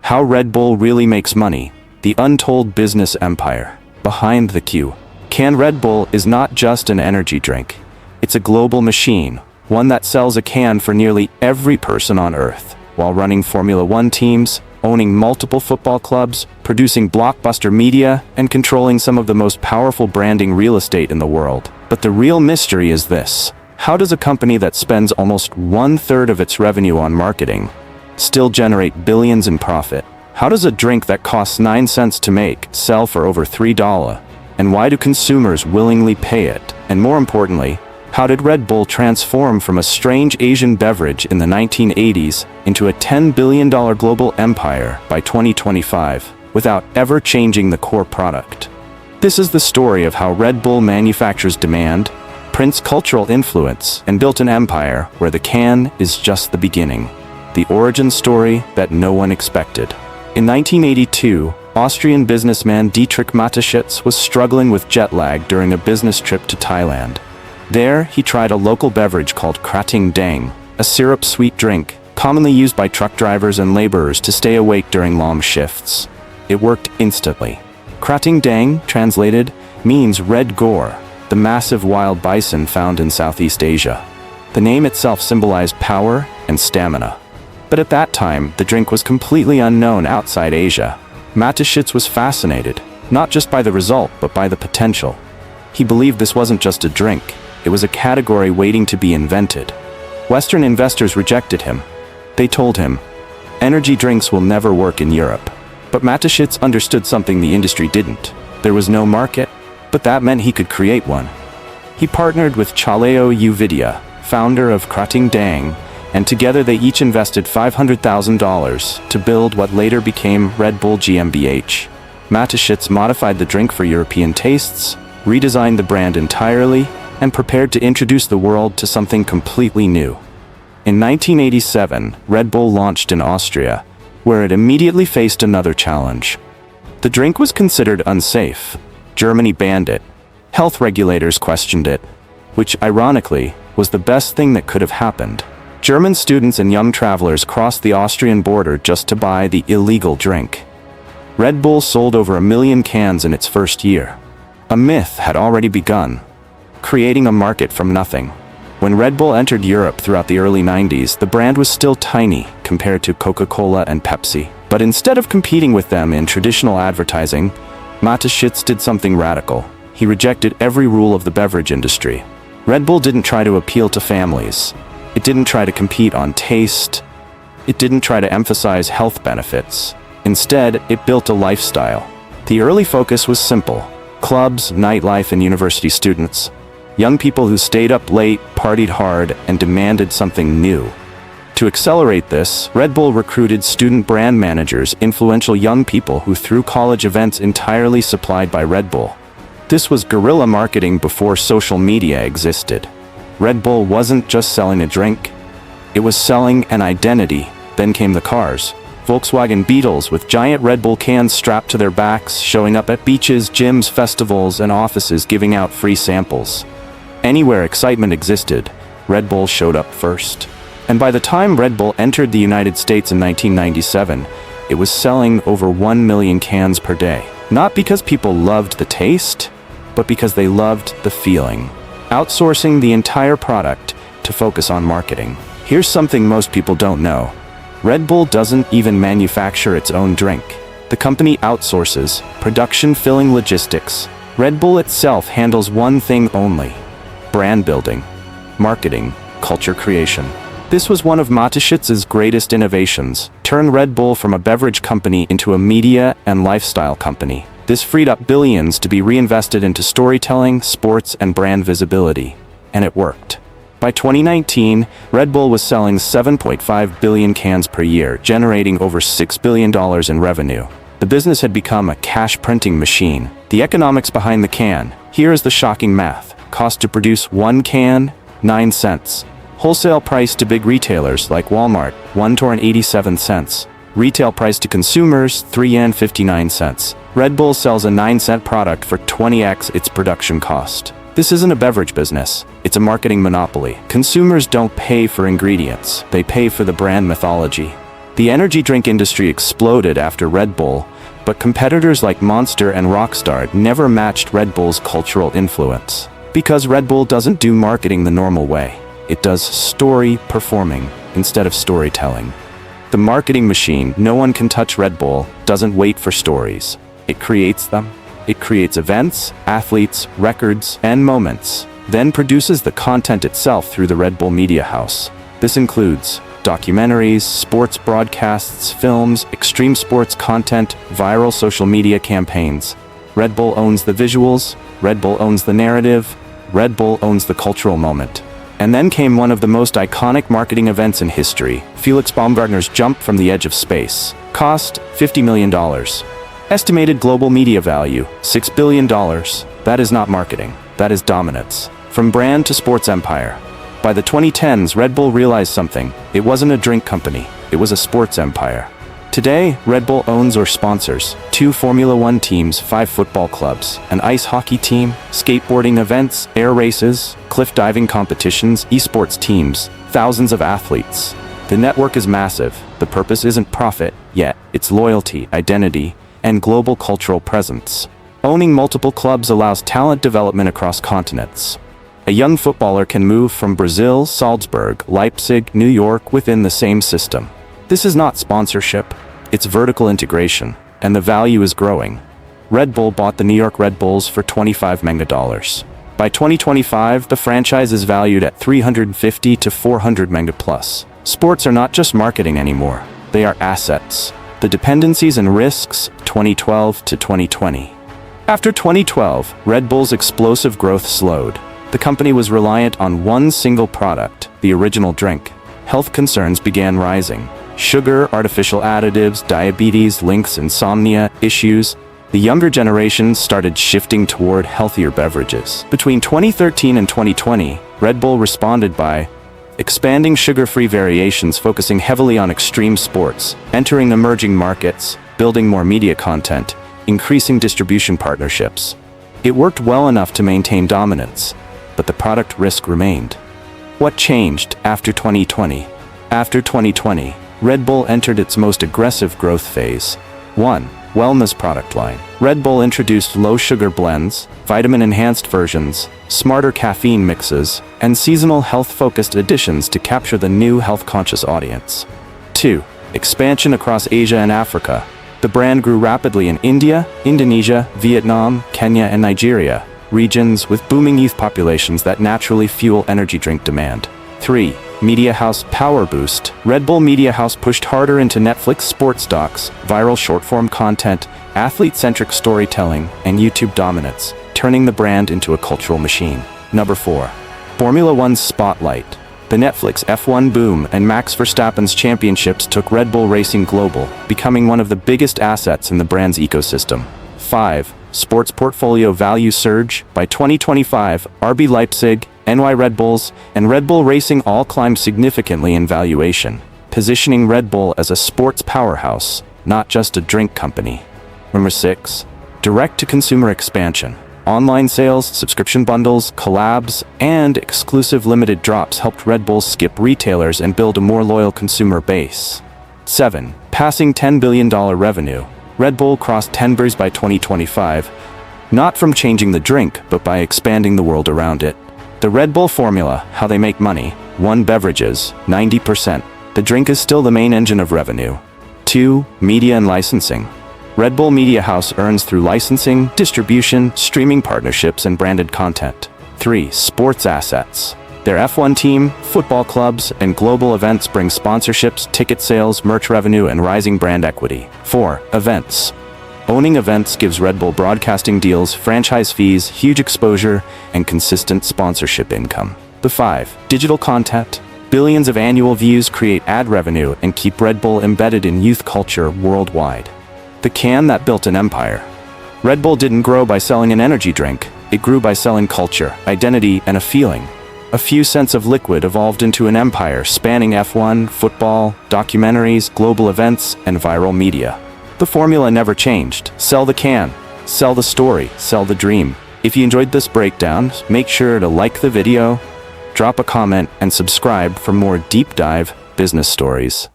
How Red Bull really makes money. The untold business empire. Behind the queue. Canned Red Bull is not just an energy drink. It's a global machine, one that sells a can for nearly every person on Earth, while running Formula One teams, owning multiple football clubs, producing blockbuster media, and controlling some of the most powerful branding real estate in the world. But the real mystery is this. How does a company that spends almost 1/3 of its revenue on marketing still generate billions in profit? How does a drink that costs 9 cents to make sell for over $3? And why do consumers willingly pay it? And more importantly, how did Red Bull transform from a strange Asian beverage in the 1980s into a $10 billion global empire by 2025 without ever changing the core product? This is the story of how Red Bull manufactures demand, prints cultural influence, and built an empire where the can is just the beginning. The origin story that no one expected. In 1982, Austrian businessman Dietrich Mateschitz was struggling with jet lag during a business trip to Thailand. There, he tried a local beverage called Krating Dang, a syrup-sweet drink, commonly used by truck drivers and laborers to stay awake during long shifts. It worked instantly. Krating Dang, translated, means red gore, the massive wild bison found in Southeast Asia. The name itself symbolized power and stamina. But at that time, the drink was completely unknown outside Asia. Mateschitz was fascinated, not just by the result, but by the potential. He believed this wasn't just a drink. It was a category waiting to be invented. Western investors rejected him. They told him, energy drinks will never work in Europe. But Mateschitz understood something the industry didn't. There was no market, but that meant he could create one. He partnered with Chaleo Uvidya, founder of Krating Dang, and together they each invested $500,000 to build what later became Red Bull GmbH. Mateschitz modified the drink for European tastes, redesigned the brand entirely, and prepared to introduce the world to something completely new. In 1987, Red Bull launched in Austria, where it immediately faced another challenge. The drink was considered unsafe. Germany banned it. Health regulators questioned it, which, ironically, was the best thing that could have happened. German students and young travelers crossed the Austrian border just to buy the illegal drink. Red Bull sold over 1 million cans in its first year. A myth had already begun, creating a market from nothing. When Red Bull entered Europe throughout the early 90s, the brand was still tiny compared to Coca-Cola and Pepsi. But instead of competing with them in traditional advertising, Mateschitz did something radical. He rejected every rule of the beverage industry. Red Bull didn't try to appeal to families. It didn't try to compete on taste. It didn't try to emphasize health benefits. Instead, it built a lifestyle. The early focus was simple: clubs, nightlife, and university students. Young people who stayed up late, partied hard, and demanded something new. To accelerate this, Red Bull recruited student brand managers, influential young people who threw college events entirely supplied by Red Bull. This was guerrilla marketing before social media existed. Red Bull wasn't just selling a drink, it was selling an identity. Then came the cars. Volkswagen Beetles with giant Red Bull cans strapped to their backs, showing up at beaches, gyms, festivals, and offices giving out free samples. Anywhere excitement existed, Red Bull showed up first. And by the time Red Bull entered the United States in 1997, it was selling over 1 million cans per day. Not because people loved the taste, but because they loved the feeling. Outsourcing the entire product to focus on marketing. Here's something most people don't know. Red Bull doesn't even manufacture its own drink. The company outsources production, filling, logistics. Red Bull itself handles one thing only: brand building, marketing, culture creation. This was one of Mateschitz's greatest innovations, turn Red Bull from a beverage company into a media and lifestyle company. This freed up billions to be reinvested into storytelling, sports, and brand visibility. And it worked. By 2019, Red Bull was selling 7.5 billion cans per year, generating over $6 billion in revenue. The business had become a cash printing machine. The economics behind the can. Here is the shocking math. Cost to produce 1 can, 9 cents. Wholesale price to big retailers like Walmart, 1 torn 87 cents. Retail price to consumers, 3 yen 59 cents. Red Bull sells a 9-cent product for 20x its production cost. This isn't a beverage business, it's a marketing monopoly. Consumers don't pay for ingredients, they pay for the brand mythology. The energy drink industry exploded after Red Bull, but competitors like Monster and Rockstar never matched Red Bull's cultural influence. Because Red Bull doesn't do marketing the normal way. It does story performing instead of storytelling. The marketing machine, no one can touch Red Bull, doesn't wait for stories. It creates them. It creates events, athletes, records, and moments, then produces the content itself through the Red Bull Media House. This includes documentaries, sports broadcasts, films, extreme sports content, viral social media campaigns. Red Bull owns the visuals, Red Bull owns the narrative, Red Bull owns the cultural moment. And then came one of the most iconic marketing events in history, Felix Baumgartner's jump from the edge of space. Cost, $50 million. Estimated global media value, $6 billion. That is not marketing, that is dominance. From brand to sports empire. By the 2010s, Red Bull realized something. It wasn't a drink company, it was a sports empire. Today, Red Bull owns or sponsors 2 Formula One teams, 5 football clubs, an ice hockey team, skateboarding events, air races, cliff diving competitions, esports teams, thousands of athletes. The network is massive. The purpose isn't profit, yet it's loyalty, identity, and global cultural presence. Owning multiple clubs allows talent development across continents. A young footballer can move from Brazil, Salzburg, Leipzig, New York within the same system. This is not sponsorship, it's vertical integration, and the value is growing. Red Bull bought the New York Red Bulls for $25 million. By 2025, the franchise is valued at $350 to $400 million plus. Sports are not just marketing anymore, they are assets. The dependencies and risks, 2012 to 2020. After 2012, Red Bull's explosive growth slowed. The company was reliant on one single product, the original drink. Health concerns began rising. Sugar, artificial additives, diabetes, links, insomnia, issues. The younger generations started shifting toward healthier beverages. Between 2013 and 2020, Red Bull responded by expanding sugar-free variations, focusing heavily on extreme sports, entering emerging markets, building more media content, increasing distribution partnerships. It worked well enough to maintain dominance, but the product risk remained. What changed after 2020? After 2020, Red Bull entered its most aggressive growth phase. 1. Wellness product line. Red Bull introduced low-sugar blends, vitamin-enhanced versions, smarter caffeine mixes, and seasonal health-focused additions to capture the new health-conscious audience. 2. Expansion across Asia and Africa. The brand grew rapidly in India, Indonesia, Vietnam, Kenya, and Nigeria, regions with booming youth populations that naturally fuel energy drink demand. 3. Media House Power Boost. Red Bull Media House pushed harder into Netflix sports docs, viral short-form content, athlete-centric storytelling, and YouTube dominance, turning the brand into a cultural machine. Number 4. Formula One's spotlight. The Netflix F1 boom and Max Verstappen's championships took Red Bull Racing global, becoming one of the biggest assets in the brand's ecosystem. 5. Sports portfolio value surge. By 2025, RB Leipzig, NY Red Bulls, and Red Bull Racing all climbed significantly in valuation, positioning Red Bull as a sports powerhouse, not just a drink company. Number 6. Direct-to-consumer expansion. Online sales, subscription bundles, collabs, and exclusive limited drops helped Red Bull skip retailers and build a more loyal consumer base. 7. Passing $10 billion revenue. Red Bull crossed $10 billion by 2025, not from changing the drink, but by expanding the world around it. The Red Bull formula, how they make money. 1. Beverages, 90%. The drink is still the main engine of revenue. 2. Media and licensing. Red Bull Media House earns through licensing, distribution, streaming partnerships, and branded content. 3. Sports assets. Their F1 team, football clubs, and global events bring sponsorships, ticket sales, merch revenue, and rising brand equity. 4. Events. Owning events gives Red Bull broadcasting deals, franchise fees, huge exposure, and consistent sponsorship income. The 5. Digital content. Billions of annual views create ad revenue and keep Red Bull embedded in youth culture worldwide. The can that built an empire. Red Bull didn't grow by selling an energy drink. It grew by selling culture, identity, and a feeling. A few cents of liquid evolved into an empire spanning F1, football, documentaries, global events, and viral media. The formula never changed. Sell the can, sell the story, sell the dream. If you enjoyed this breakdown, make sure to like the video, drop a comment, and subscribe for more deep dive business stories.